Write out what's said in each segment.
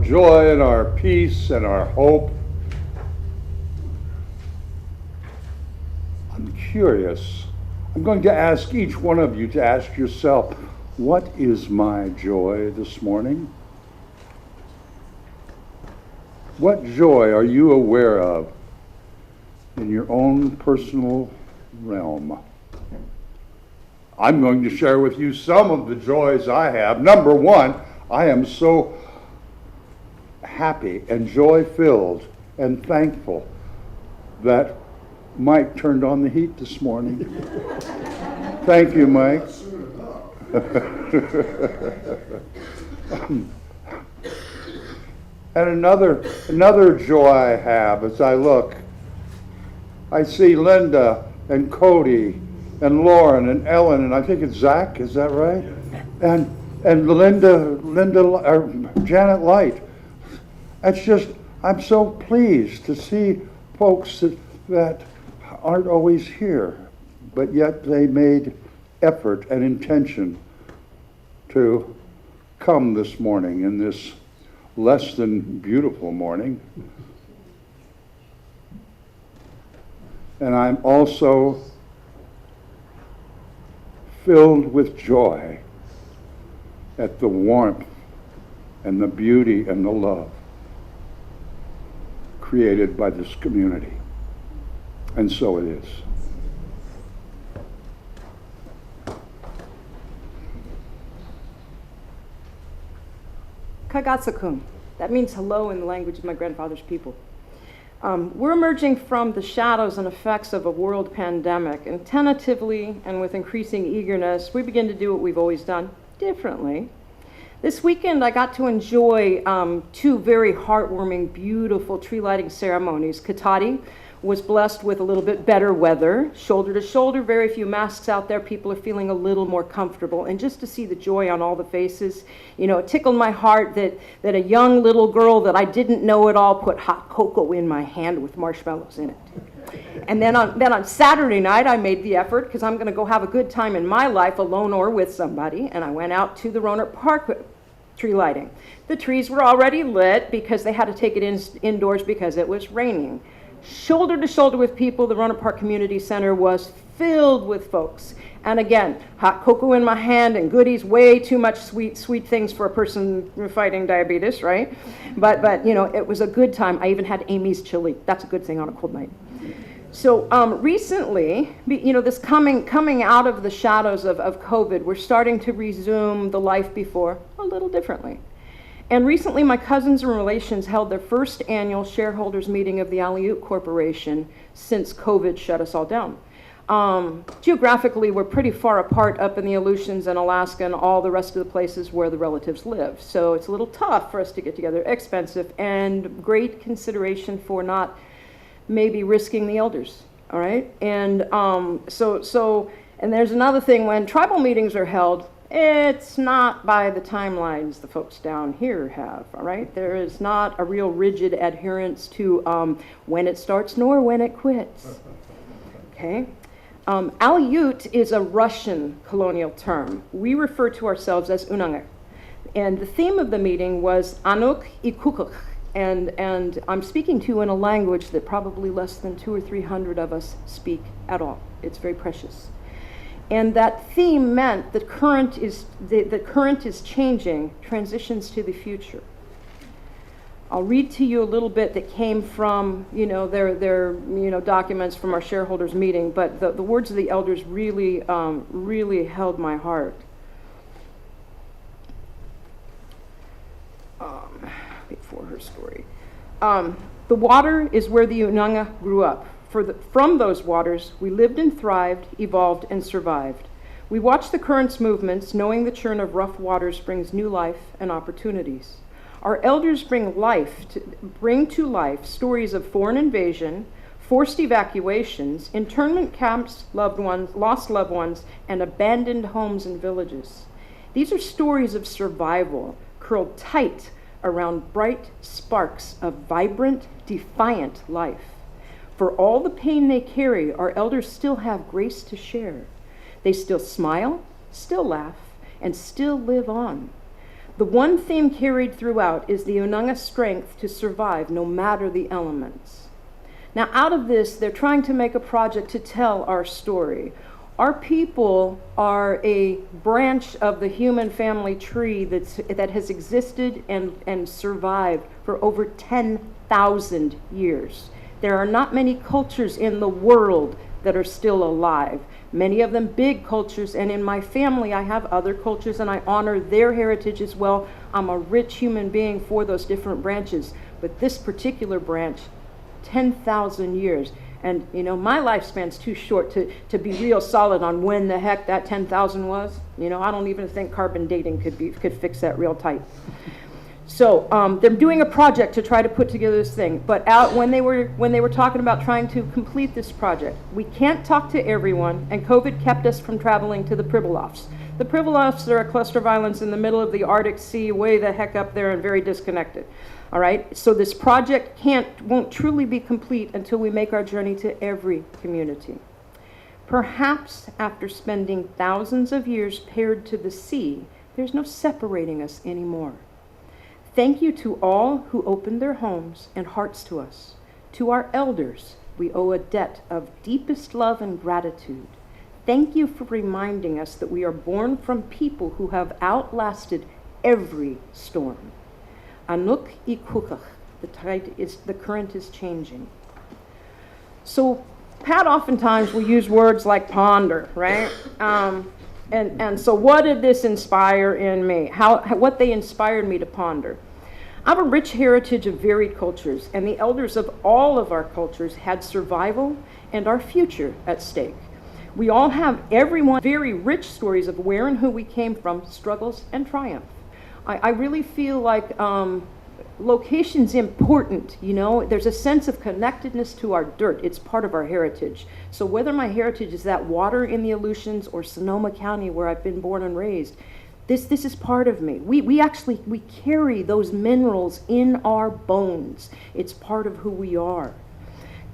joy and our peace and our hope. I'm curious. I'm going to ask each one of you to ask yourself, what is my joy this morning? What joy are you aware of in your own personal realm? I'm going to share with you some of the joys I have. Number one, I am so happy and joy-filled and thankful that Mike turned on the heat this morning. Thank you, Mike. And another joy I have as I look, I see Linda and Cody and Lauren and Ellen, and I think it's Zach, is that right? And Janet Light. It's just, I'm so pleased to see folks that aren't always here, but yet they made effort and intention to come this morning in this less than beautiful morning. And I'm also filled with joy at the warmth and the beauty and the love created by this community. And so it is. Kagatsukun. That means hello in the language of my grandfather's people. We're emerging from the shadows and effects of a world pandemic, and tentatively and with increasing eagerness, we begin to do what we've always done differently. This weekend, I got to enjoy two very heartwarming, beautiful tree lighting ceremonies. Katati was blessed with a little bit better weather, shoulder to shoulder, very few masks out there. People are feeling a little more comfortable. And just to see the joy on all the faces, you know, it tickled my heart that a young little girl that I didn't know at all put hot cocoa in my hand with marshmallows in it. And then on Saturday night, I made the effort, because I'm going to go have a good time in my life, alone or with somebody, and I went out to the Rohnert Park tree lighting. The trees were already lit because they had to take it indoors because it was raining. Shoulder to shoulder with people, the Rohnert Park Community Center was filled with folks. And again, hot cocoa in my hand and goodies, way too much sweet things for a person fighting diabetes, right? But you know, it was a good time. I even had Amy's chili. That's a good thing on a cold night. So recently, you know, this coming out of the shadows of COVID, we're starting to resume the life before a little differently. And recently, my cousins and relations held their first annual shareholders meeting of the Aleut Corporation since COVID shut us all down. Geographically, we're pretty far apart up in the Aleutians and Alaska and all the rest of the places where the relatives live. So it's a little tough for us to get together, expensive, and great consideration for not maybe risking the elders, all right? And and there's another thing, when tribal meetings are held, it's not by the timelines the folks down here have, all right? There is not a real rigid adherence to when it starts nor when it quits, okay? Aleut is a Russian colonial term. We refer to ourselves as Unanga. And the theme of the meeting was Anuk I Kukuk. And I'm speaking to you in a language that probably less than 200 or 300 of us speak at all. It's very precious. And that theme meant the current is changing, transitions to the future. I'll read to you a little bit that came from, you know, their documents from our shareholders meeting, but the words of the elders really held my heart. Before her story. The water is where the Unanga grew up. From those waters, we lived and thrived, evolved and survived. We watched the current's movements, knowing the churn of rough waters brings new life and opportunities. Our elders bring to life stories of foreign invasion, forced evacuations, internment camps, lost loved ones, and abandoned homes and villages. These are stories of survival, curled tight around bright sparks of vibrant, defiant life. For all the pain they carry, our elders still have grace to share. They still smile, still laugh, and still live on. The one theme carried throughout is the Unanga strength to survive no matter the elements. Now, out of this, they're trying to make a project to tell our story. Our people are a branch of the human family tree that has existed and survived for over 10,000 years. There are not many cultures in the world that are still alive. Many of them big cultures, and in my family I have other cultures and I honor their heritage as well. I'm a rich human being for those different branches, but this particular branch, 10,000 years. And you know, my lifespan's too short to be real solid on when the heck that 10,000 was. You know, I don't even think carbon dating could fix that real tight. So they're doing a project to try to put together this thing. But when they were talking about trying to complete this project, we can't talk to everyone, and COVID kept us from traveling to the Pribilofs. The Pribilofs are a cluster of islands in the middle of the Arctic Sea, way the heck up there and very disconnected. All right, so this project won't truly be complete until we make our journey to every community. Perhaps after spending thousands of years paired to the sea, there's no separating us anymore. Thank you to all who opened their homes and hearts to us. To our elders, we owe a debt of deepest love and gratitude. Thank you for reminding us that we are born from people who have outlasted every storm. Anuk I Kukach, the current is changing. So Pat oftentimes will use words like ponder, right? And so what did this inspire in me? What they inspired me to ponder. I have a rich heritage of varied cultures, and the elders of all of our cultures had survival and our future at stake. We all have, everyone, very rich stories of where and who we came from, struggles and triumph. I really feel like location's important, you know. There's a sense of connectedness to our dirt. It's part of our heritage. So whether my heritage is that water in the Aleutians or Sonoma County where I've been born and raised, this is part of me. We carry those minerals in our bones. It's part of who we are.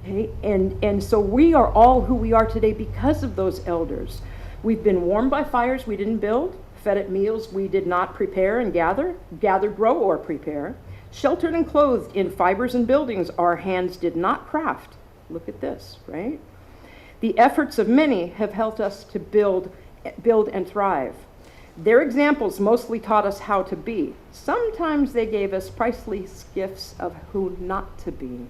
Okay? And so we are all who we are today because of those elders. We've been warmed by fires we didn't build, fed at meals we did not prepare and gather, grow, or prepare, sheltered and clothed in fibers and buildings our hands did not craft. Look at this, right? The efforts of many have helped us to build and thrive. Their examples mostly taught us how to be. Sometimes they gave us priceless gifts of who not to be.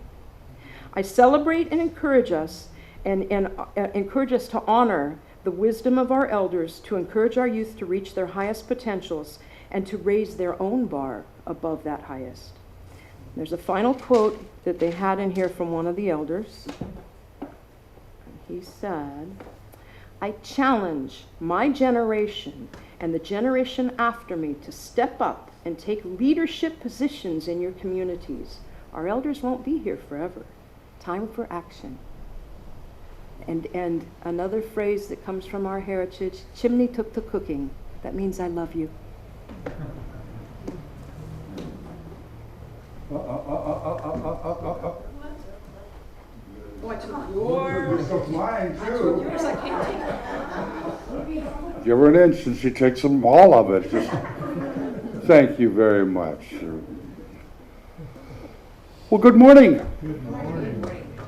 I celebrate and encourage us to honor the wisdom of our elders, to encourage our youth to reach their highest potentials and to raise their own bar above that highest. There's a final quote that they had in here from one of the elders. He said, I challenge my generation and the generation after me to step up and take leadership positions in your communities. Our elders won't be here forever. Time for action. And another phrase that comes from our heritage, chimney took to cooking. That means I love you. I took mine too. Yours I can't take. Give her an inch and she takes them all of it. Just thank you very much. Well, good morning. Good morning.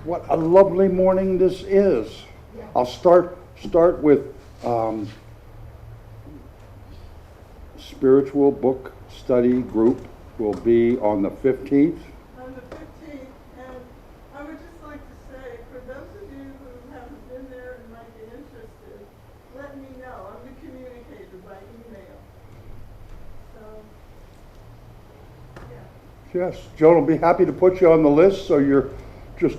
What a lovely morning this is. I'll start with spiritual book study group will be on the 15th. On the 15th, and I would just like to say, for those of you who haven't been there and might be interested, let me know. I'm the communicator by email. So, yeah. Yes, Joan will be happy to put you on the list so you're just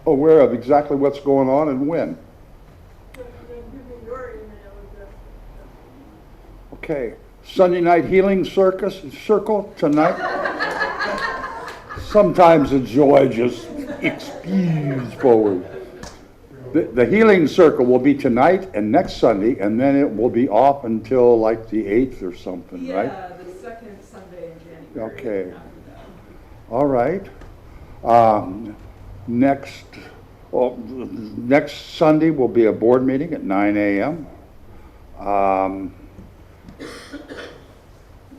aware of exactly what's going on and when. So you can give me your email address. Okay, Sunday night healing circle tonight. Sometimes the joy just explodes forward. The healing circle will be tonight and next Sunday, and then it will be off until like the 8th or something, right? Yeah, the second Sunday in January. Okay. All right. Next Sunday will be a board meeting at 9 a.m.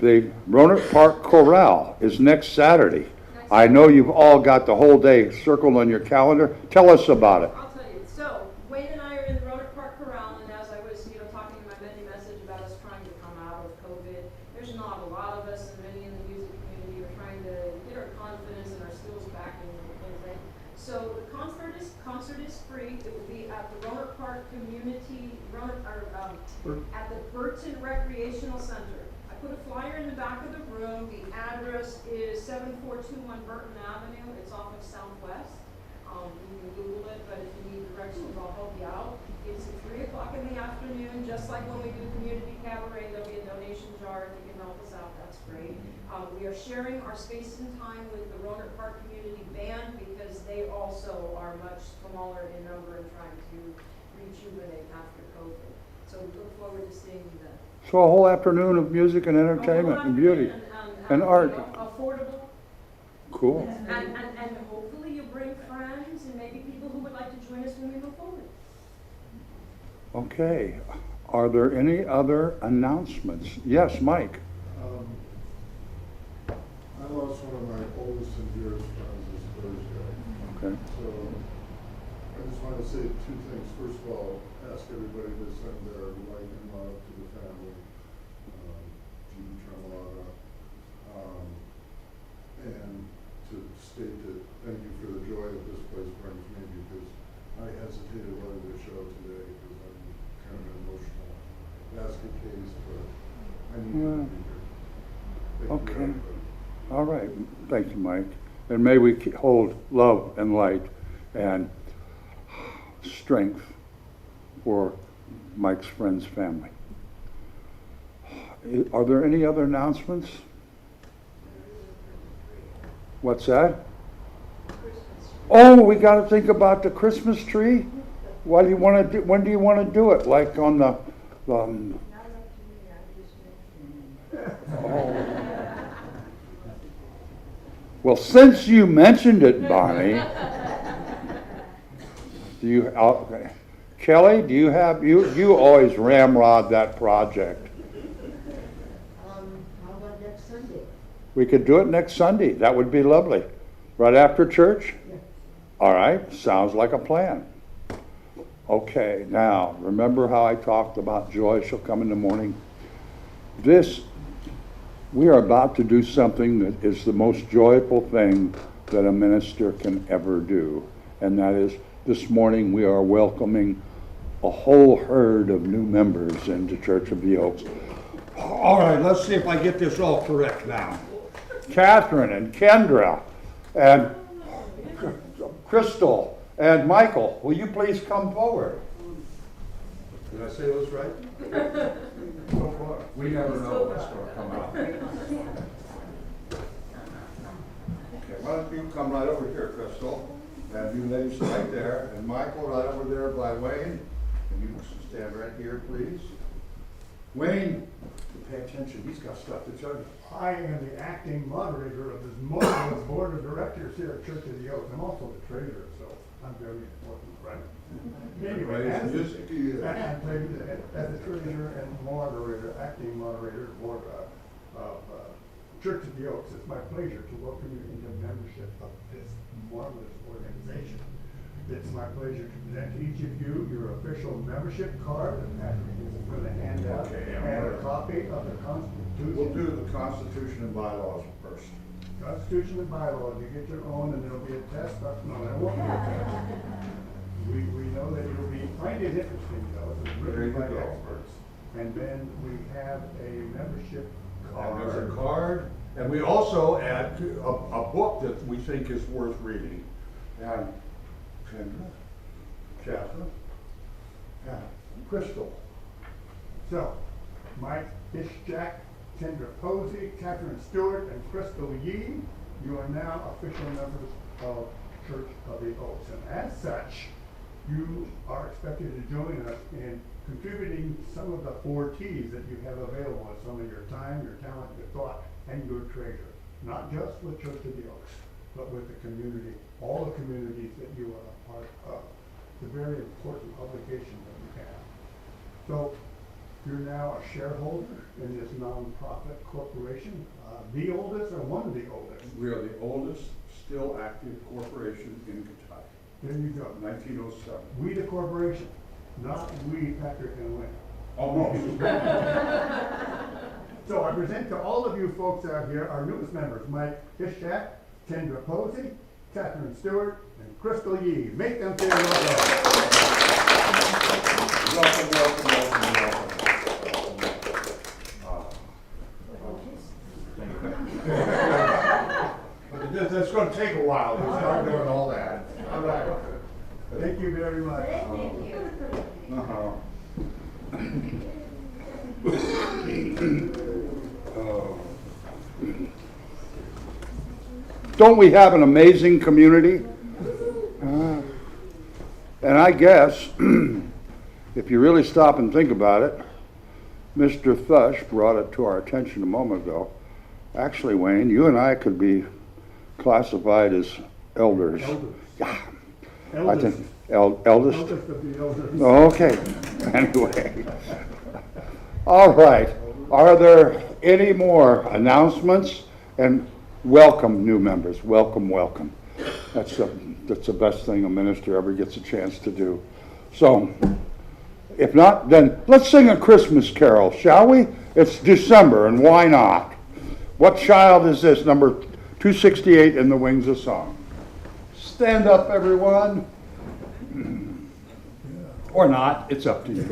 the Roanoke Park Chorale is next Saturday. I know you've all got the whole day circled on your calendar. Tell us about it. I'll tell you. So, Wayne and I are in the Roanoke Park Chorale, and as I was, talking in my mini message about us trying to come out of COVID, there's not a lot of us, and many in the music community are trying to get our confidence and our skills back and things. So the concert is free. It will be at the Roanoke Park at the Burton Recreational Center. I put a flyer in the back of the room. The address is 7421 Burton Avenue. It's off of Southwest. You can Google it, but if you need directions, I'll help you out. It's at 3 o'clock in the afternoon, just like when we do community cabaret. There'll be a donation jar. If you can help us out, that's great. We are sharing our space and time with the Roanoke Park Community Band because they also are much smaller in number and trying to rejuvenate after COVID. So we look forward to seeing you then. So a whole afternoon of music and entertainment and beauty and art. Affordable. Cool. And hopefully you bring friends and maybe people who would like to join us when we move forward. Okay. Are there any other announcements? Yes, Mike. I lost one of my oldest and dearest friends this Thursday. Okay. So I just want to say two things. First of all, ask everybody to send their light and love to the family, Judy Tremolata, and to state that thank you for the joy that this place brings me, because I hesitated whether to show today because I'm kind of an emotional basket case, but I need to be here. Thank you, Okay. everybody. All right. Thank you, Mike. And may we hold love and light and strength for Mike's friend's family. Are there any other announcements? What's that? Oh, we got to think about the Christmas tree. What do you want to do? When do you want to do it? Like on the oh. Well, since you mentioned it, Bonnie, do you, Kelly, do you have, you always ramrod that project. How about next Sunday? We could do it next Sunday. That would be lovely. Right after church? Yeah. All right, sounds like a plan. Okay, now, remember how I talked about joy shall come in the morning? We are about to do something that is the most joyful thing that a minister can ever do. And that is, this morning we are welcoming a whole herd of new members into Church of the Oaks. All right, let's see if I get this all correct now. Catherine and Kendra and Crystal and Michael, will you please come forward? Did I say those right? So far, we never know what's going to come out. Okay, why don't you come right over here, Crystal, and you ladies right there, and Michael right over there by Wayne, and you stand right here, please. Wayne, pay attention, he's got stuff to tell you. I am the acting moderator of this marvelous board of directors here at Church of the Oaks. I'm also the treasurer, so I'm very important, right? Anyway, as the treasurer and moderator, acting moderator of Church of the Oaks, it's my pleasure to welcome you into membership of this marvelous organization. It's my pleasure to present to each of you your official membership card, and Patrick is going to hand out and a copy of the Constitution. We'll do the Constitution and bylaws first. Constitution and bylaws, you get your own, and there'll be a test. No, there won't be a test. We know that you'll find it interesting, though. It's written by experts. And then we have a membership card. And there's a card, and we also add a book that we think is worth reading. And Kendra, Catherine, and Crystal. So, Mike Ishjack, Kendra Posey, Catherine Stewart, and Crystal Yee, you are now official members of Church of the Oaks. And as such, you are expected to join us in contributing some of the 4 T's that you have available as some of your time, your talent, your thought, and your treasure. Not just with Church of the Oaks, but with the community, all the communities that you are a part of. It's a very important obligation that you have. So, You're now a shareholder in this nonprofit corporation, the oldest or one of the oldest. We are the oldest still active corporation in Kentucky, There you go. 1907. We the corporation, not we Patrick and Lynn. Almost. So I present to all of you folks out here our newest members, Mike Fishak, Kendra Posey, Catherine Stewart, and Crystal Yee. Make them feel welcome. Welcome, welcome, welcome, welcome. That's going to take a while to start doing all that. All right. Thank you very much. Uh-huh. Don't we have an amazing community? And I guess, if you really stop and think about it, Mr. Thush brought it to our attention a moment ago. Actually, Wayne, you and I could be classified as elders. Elders. Yeah, I Eldest. think eldest. Eldest of the elders. Okay, anyway. All right, are there any more announcements? And welcome, new members, welcome, welcome. That's the best thing a minister ever gets a chance to do. So, if not, then let's sing a Christmas carol, shall we? It's December, and why not? What child is this? Number 268 in the Wings of Song. Stand up, everyone. Or not, it's up to you.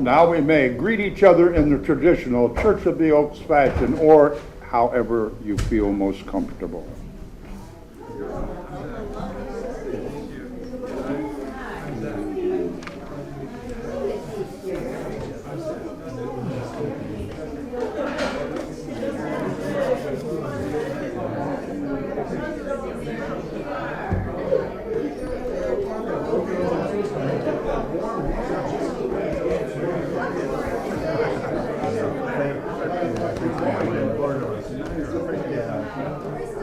Now we may greet each other in the traditional Church of the Oaks fashion, or however you feel most comfortable.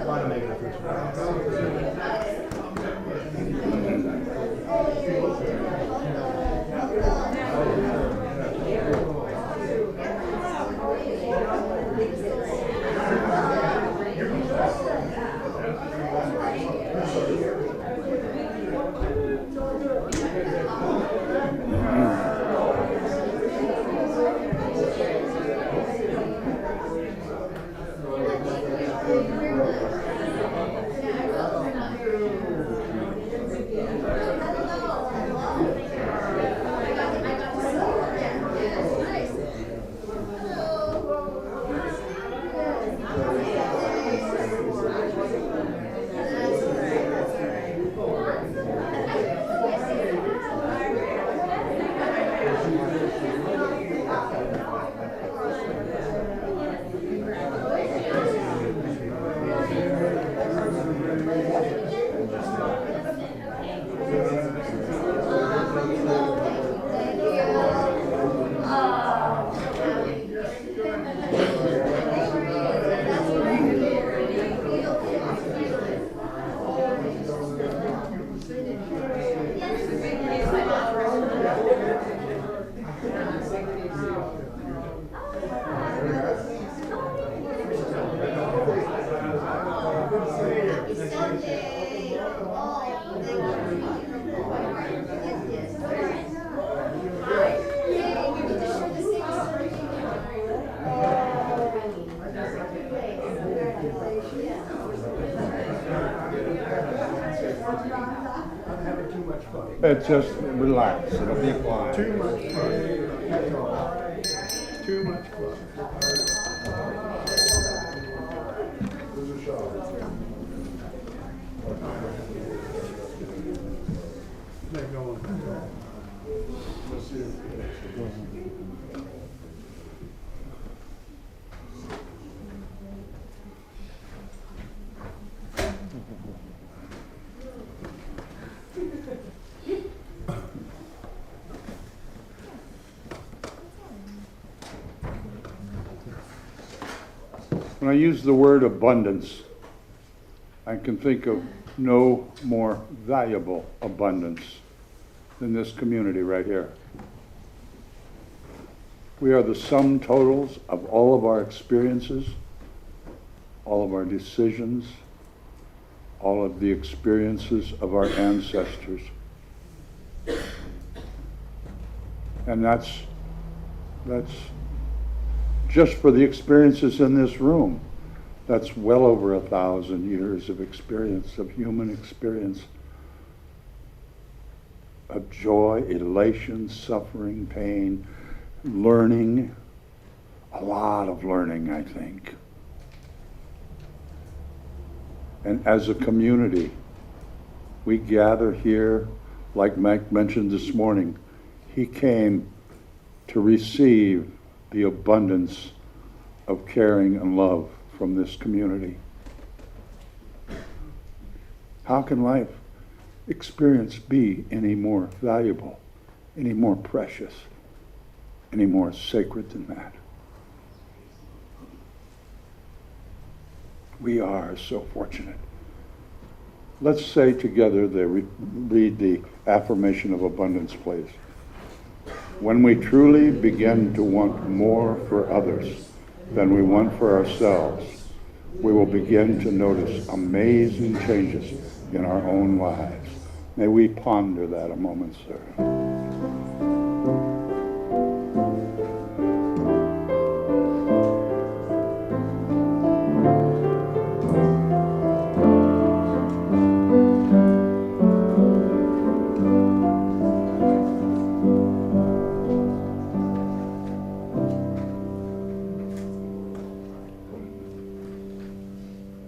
Want to make I'm having too much fun. Just relax, it'll be fine. Too much fun. That's all. Too much fun. There's a shot. They're going. Let's see if. When I use the word abundance, I can think of no more valuable abundance than this community right here. We are the sum totals of all of our experiences, all of our decisions, all of the experiences of our ancestors. And that's just for the experiences in this room. That's well over 1,000 years of experience, of human experience, of joy, elation, suffering, pain, learning, a lot of learning, I think. And as a community, we gather here, like Mike mentioned this morning, he came to receive the abundance of caring and love from this community. How can life experience be any more valuable, any more precious, any more sacred than that? We are so fortunate. Let's say together, read the affirmation of abundance, please. When we truly begin to want more for others than we want for ourselves, we will begin to notice amazing changes in our own lives. May we ponder that a moment, sir.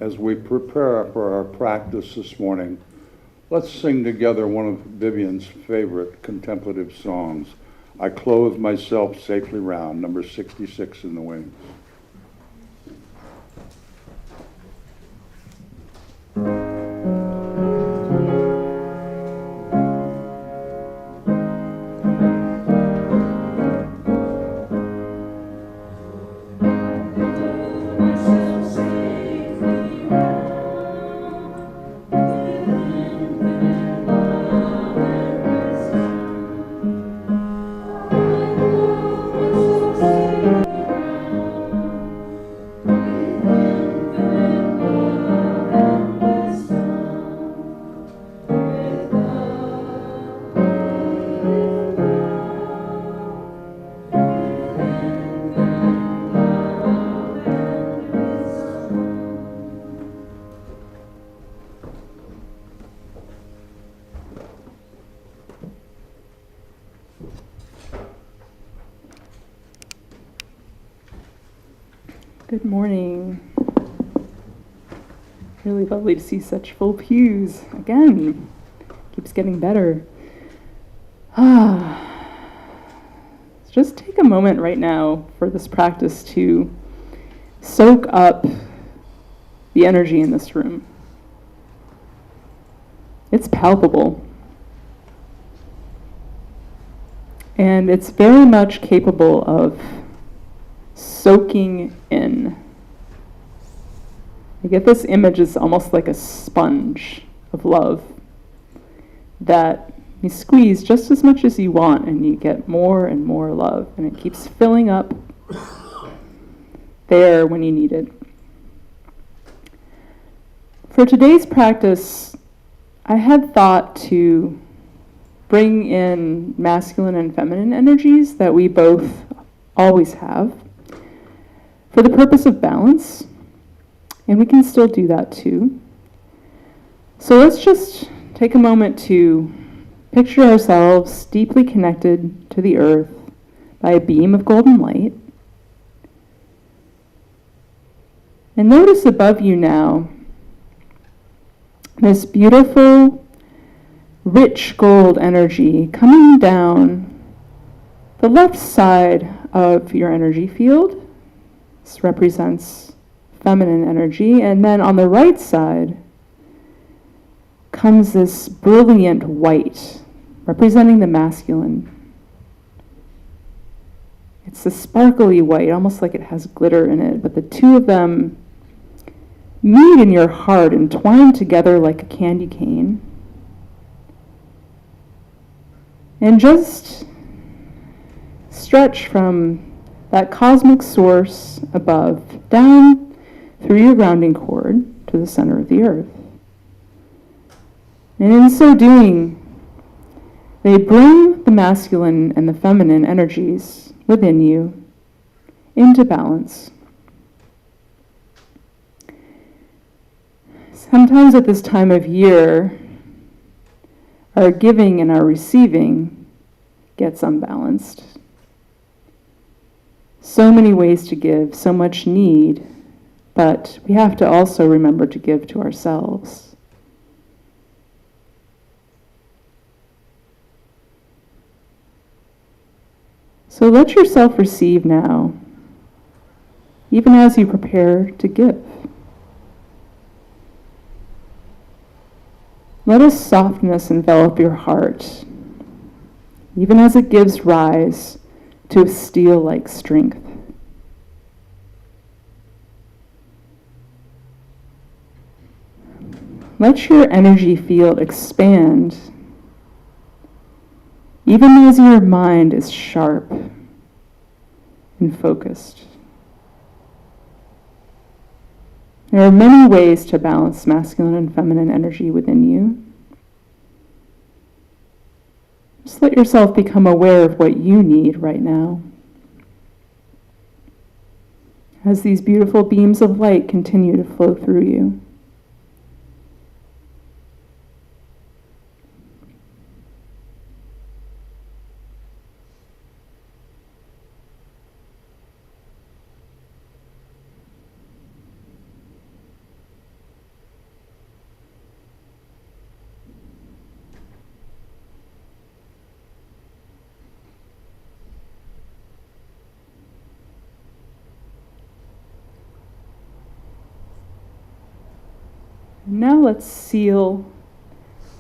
As we prepare for our practice this morning, let's sing together one of Vivian's favorite contemplative songs, I Clothe Myself Safely Round, number 66 in the wings. Good morning. Really lovely to see such full pews again. Keeps getting better. Let's just take a moment right now for this practice to soak up the energy in this room. It's palpable. And it's very much capable of soaking in. You get this image is almost like a sponge of love that you squeeze just as much as you want and you get more and more love, and it keeps filling up there when you need it. For today's practice, I had thought to bring in masculine and feminine energies that we both always have, for the purpose of balance, and we can still do that too. So let's just take a moment to picture ourselves deeply connected to the earth by a beam of golden light. And notice above you now this beautiful, rich gold energy coming down the left side of your energy field. This represents feminine energy. And then on the right side comes this brilliant white, representing the masculine. It's a sparkly white, almost like it has glitter in it, but the two of them meet in your heart and twine together like a candy cane. And just stretch from that cosmic source above down through your grounding cord to the center of the earth. And in so doing, they bring the masculine and the feminine energies within you into balance. Sometimes at this time of year, our giving and our receiving gets unbalanced. So many ways to give, so much need, but we have to also remember to give to ourselves. So let yourself receive now, even as you prepare to give. Let a softness envelop your heart, even as it gives rise to a steel-like strength. Let your energy field expand, even as your mind is sharp and focused. There are many ways to balance masculine and feminine energy within you. Just let yourself become aware of what you need right now. As these beautiful beams of light continue to flow through you. Now let's seal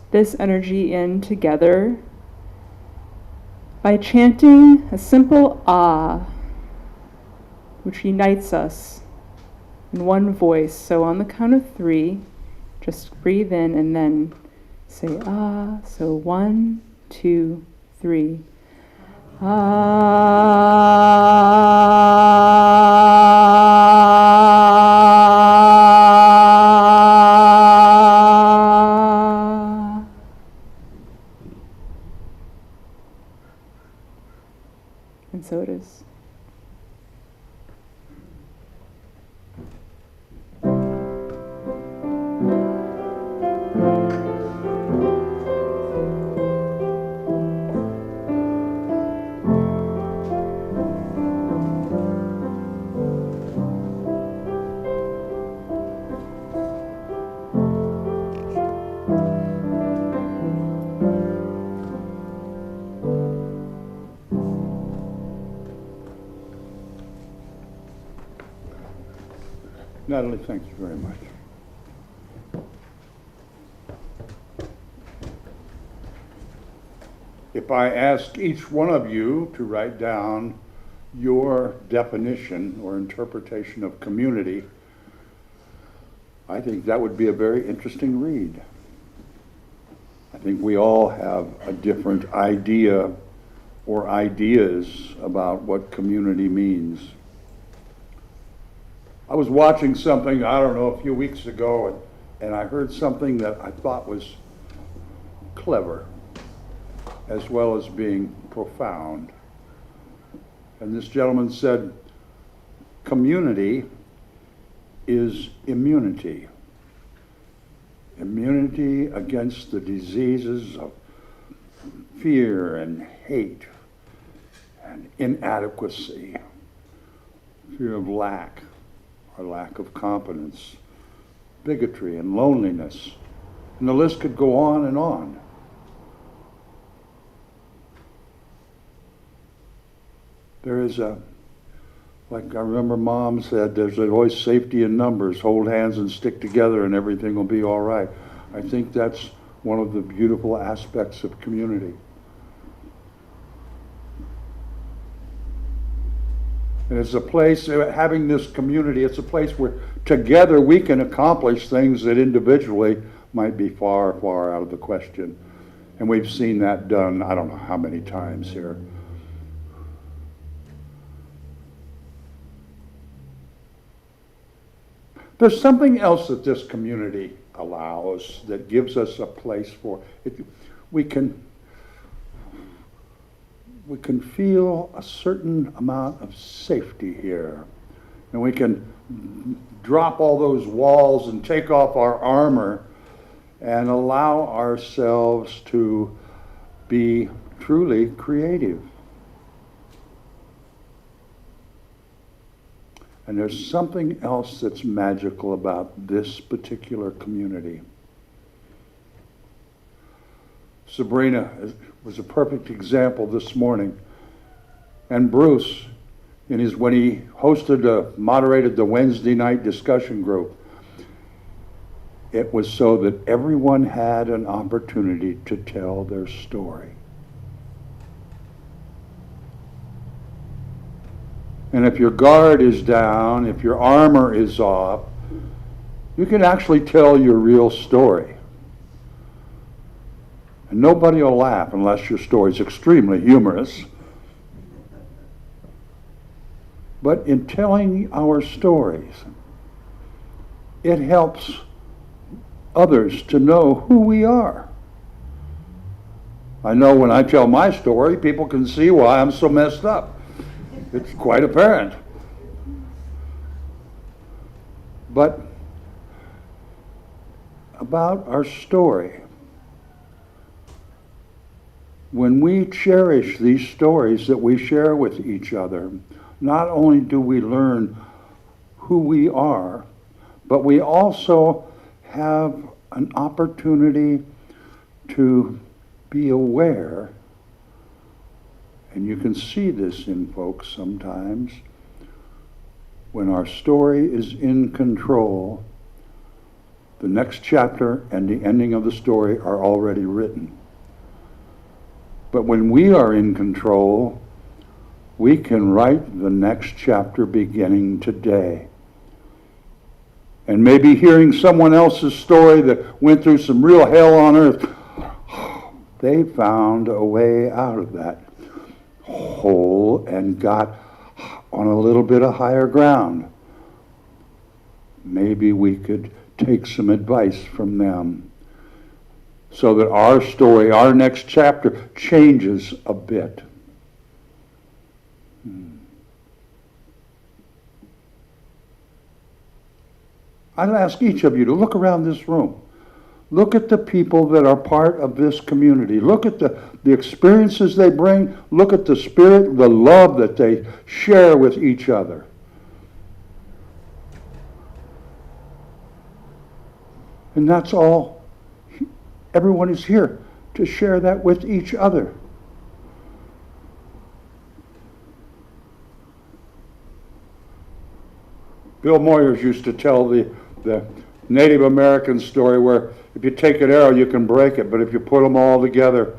this energy in together by chanting a simple ah, which unites us in one voice. So on the count of 3, just breathe in and then say ah. So 1, 2, 3. And so it is. Natalie, thank you very much. If I ask each one of you to write down your definition or interpretation of community, I think that would be a very interesting read. I think we all have a different idea or ideas about what community means. I was watching something, I don't know, a few weeks ago, and I heard something that I thought was clever, as well as being profound. And this gentleman said, community is immunity. immunity against the diseases of fear and hate and inadequacy, fear of lack or lack of competence, bigotry and loneliness. And the list could go on and on. There is like I remember Mom said, there's always safety in numbers. Hold hands and stick together and everything will be all right. I think that's one of the beautiful aspects of community. And it's a place, having this community, it's a place where together we can accomplish things that individually might be far, far out of the question. And we've seen that done, I don't know how many times here. There's something else that this community allows that gives us a place for it. We can feel a certain amount of safety here. And we can drop all those walls and take off our armor and allow ourselves to be truly creative. And there's something else that's magical about this particular community. Sabrina was a perfect example this morning. And Bruce, when he moderated the Wednesday night discussion group, it was so that everyone had an opportunity to tell their story. And if your guard is down, if your armor is off, you can actually tell your real story. And nobody will laugh unless your story is extremely humorous. But in telling our stories, it helps others to know who we are. I know when I tell my story, people can see why I'm so messed up. It's quite apparent. But about our story, when we cherish these stories that we share with each other, not only do we learn who we are, but we also have an opportunity to be aware. And you can see this in folks sometimes. When our story is in control, the next chapter and the ending of the story are already written. But when we are in control, we can write the next chapter beginning today. And maybe hearing someone else's story that went through some real hell on earth, they found a way out of that hole and got on a little bit of higher ground. Maybe we could take some advice from them so that our story, our next chapter, changes a bit. I'd ask each of you to look around this room. Look at the people that are part of this community. Look at the experiences they bring. Look at the spirit, the love that they share with each other. And that's all. Everyone is here to share that with each other. Bill Moyers used to tell the Native American story where if you take an arrow, you can break it, but if you put them all together,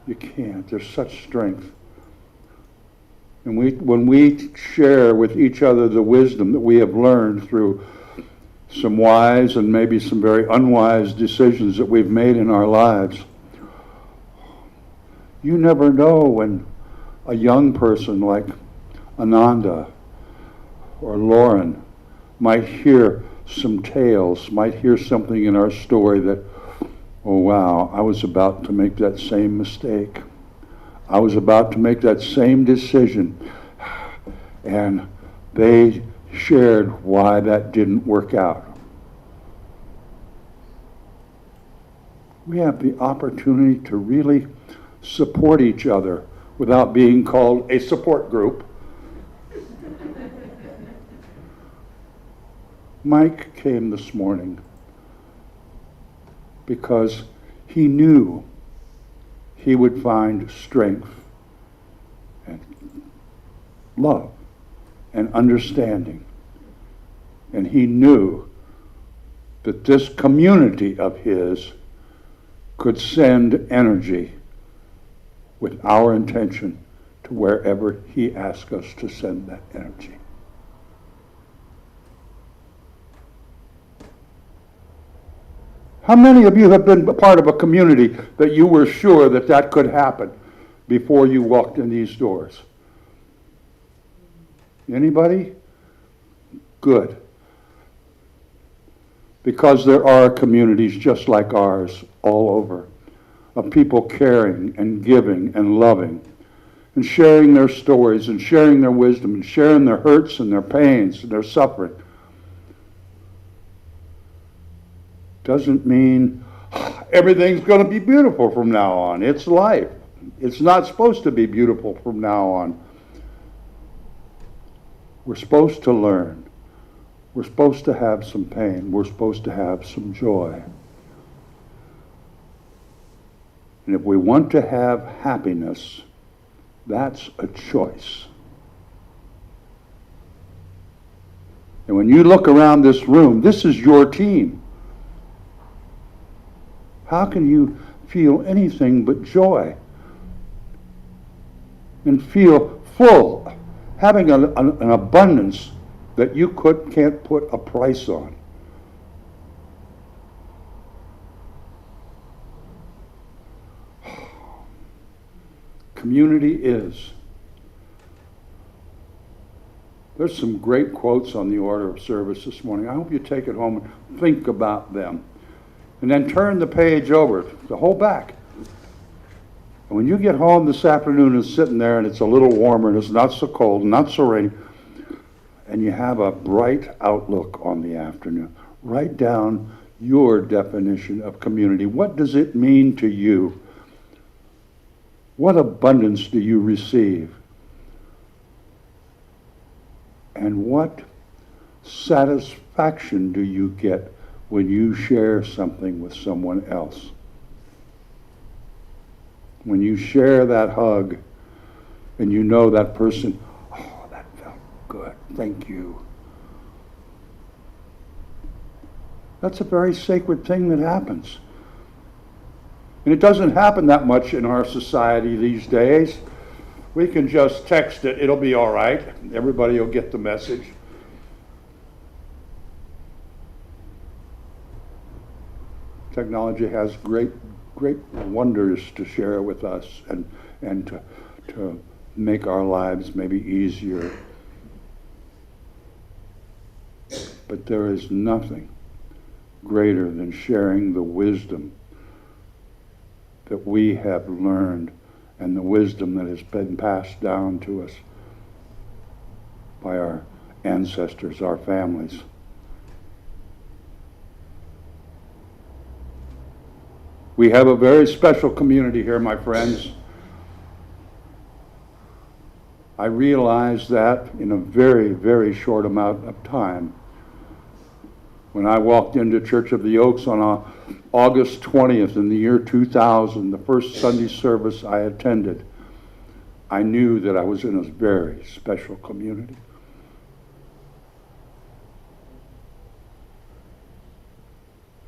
you can't. There's such strength. And when we share with each other the wisdom that we have learned through some wise and maybe some very unwise decisions that we've made in our lives, you never know when a young person like Ananda or Lauren might hear some tales, might hear something in our story that, oh wow, I was about to make that same mistake. I was about to make that same decision. And they shared why that didn't work out. we have the opportunity to really support each other without being called a support group. Mike came this morning because he knew he would find strength and love and understanding. And he knew that this community of his could send energy with our intention to wherever he asked us to send that energy. How many of you have been a part of a community that you were sure that that could happen before you walked in these doors? Anybody? Good. Because there are communities just like ours all over, of people caring and giving and loving and sharing their stories and sharing their wisdom and sharing their hurts and their pains and their suffering. Doesn't mean everything's going to be beautiful from now on. It's life. It's not supposed to be beautiful from now on. We're supposed to learn. We're supposed to have some pain. We're supposed to have some joy. And if we want to have happiness, that's a choice. And when you look around this room, this is your team. How can you feel anything but joy and feel full, having an abundance that you can't put a price on? Community is. There's some great quotes on the order of service this morning. I hope you take it home and think about them. And then turn the page over, the whole back. And when you get home this afternoon and sitting there and it's a little warmer and it's not so cold, not so rainy, and you have a bright outlook on the afternoon, write down your definition of community. What does it mean to you? What abundance do you receive? And what satisfaction do you get when you share something with someone else? When you share that hug and you know that person, oh, that felt good, thank you. That's a very sacred thing that happens. And it doesn't happen that much in our society these days. We can just text it, it'll be all right. Everybody will get the message. Technology has great wonders to share with us and to make our lives maybe easier. But there is nothing greater than sharing the wisdom that we have learned and the wisdom that has been passed down to us by our ancestors, our families. We have a very special community here, my friends. I realized that in a very, very short amount of time. When I walked into Church of the Oaks on August 20th in the year 2000, the first Sunday service I attended, I knew that I was in a very special community.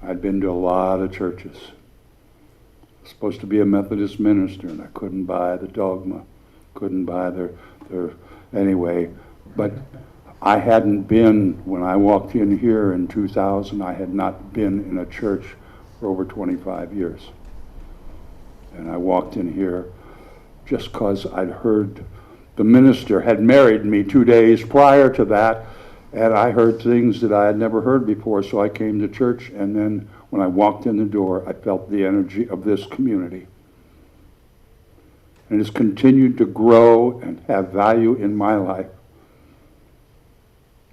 I'd been to a lot of churches. I was supposed to be a Methodist minister, and I couldn't buy the dogma, couldn't buy their anyway. But I hadn't been, when I walked in here in 2000, I had not been in a church for over 25 years. And I walked in here just because I'd heard the minister had married me 2 days prior to that, and I heard things that I had never heard before, so I came to church, and then when I walked in the door, I felt the energy of this community. And it's continued to grow and have value in my life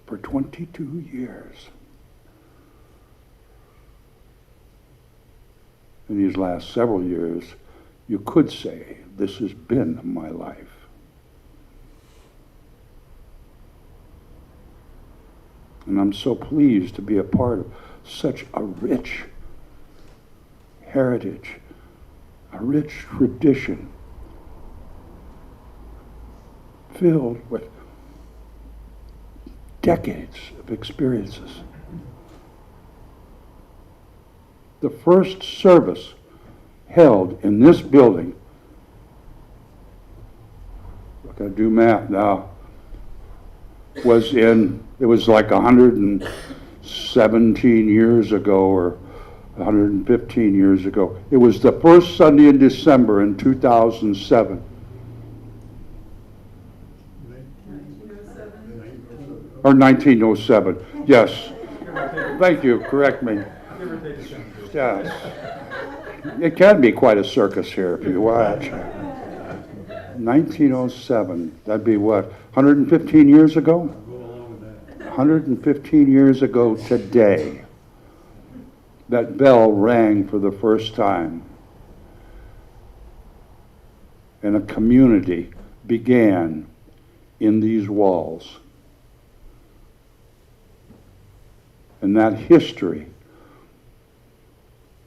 for 22 years. in these last several years, you could say this has been my life. And I'm so pleased to be a part of such a rich heritage, a rich tradition filled with decades of experiences. The first service held in this building, I gotta do math now, it was like 117 years ago or 115 years ago. It was the first Sunday in December in 2007. 1907. Or 1907, yes. Thank you, correct me. Yes. It can be quite a circus here if you watch. 1907, that'd be what, 115 years ago? 115 years ago today, that bell rang for the first time. And a community began in these walls. And that history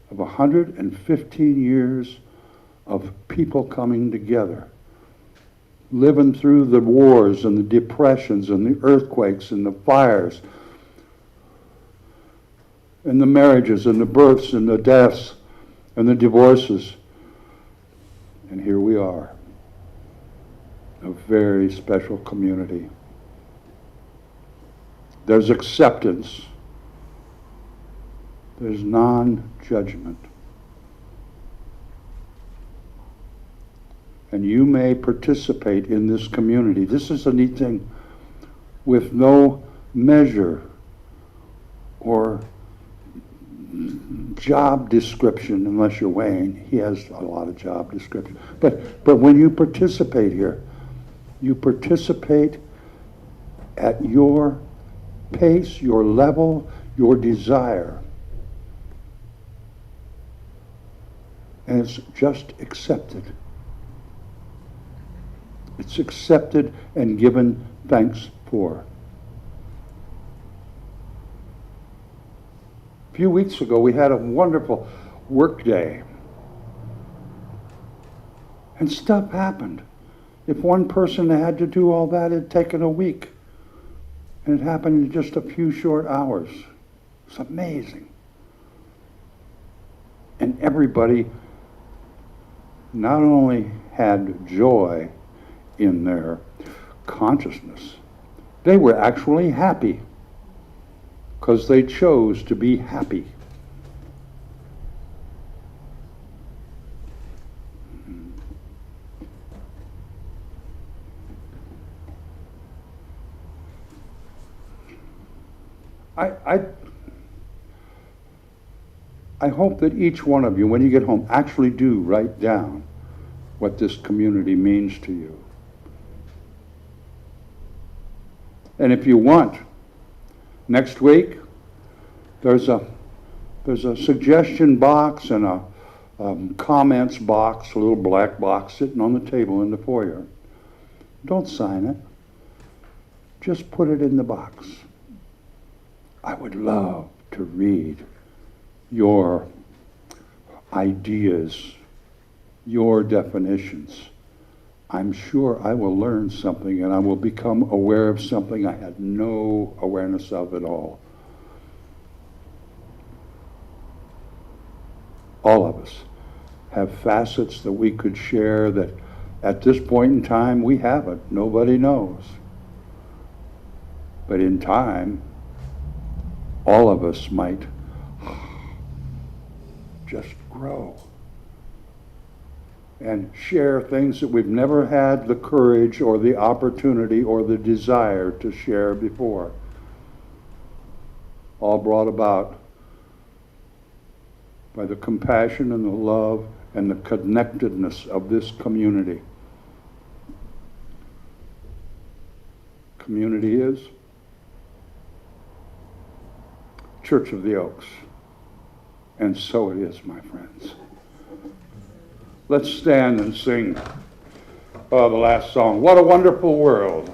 of 115 years of people coming together, living through the wars and the depressions and the earthquakes and the fires and the marriages and the births and the deaths and the divorces. And here we are, a very special community. There's acceptance. There's non-judgment. And you may participate in this community. This is a neat thing, with no measure or job description, unless you're Wayne. He has a lot of job description. But when you participate here, you participate at your pace, your level, your desire. And it's just accepted. It's accepted and given thanks for. A few weeks ago, we had a wonderful work day. And stuff happened. If one person had to do all that, it'd taken a week. And it happened in just a few short hours. It's amazing. And everybody not only had joy in their consciousness, they were actually happy because they chose to be happy. I hope that each one of you, when you get home, actually do write down what this community means to you. And if you want, next week, there's a suggestion box and a comments box, a little black box sitting on the table in the foyer. Don't sign it. Just put it in the box. I would love to read your ideas, your definitions. I'm sure I will learn something and I will become aware of something I had no awareness of at all. All of us have facets that we could share that at this point in time we haven't. Nobody knows. But in time, all of us might just grow and share things that we've never had the courage or the opportunity or the desire to share before. All brought about by the compassion and the love and the connectedness of this community. Community is Church of the Oaks. And so it is, my friends. let's stand and sing the last song. What a Wonderful World.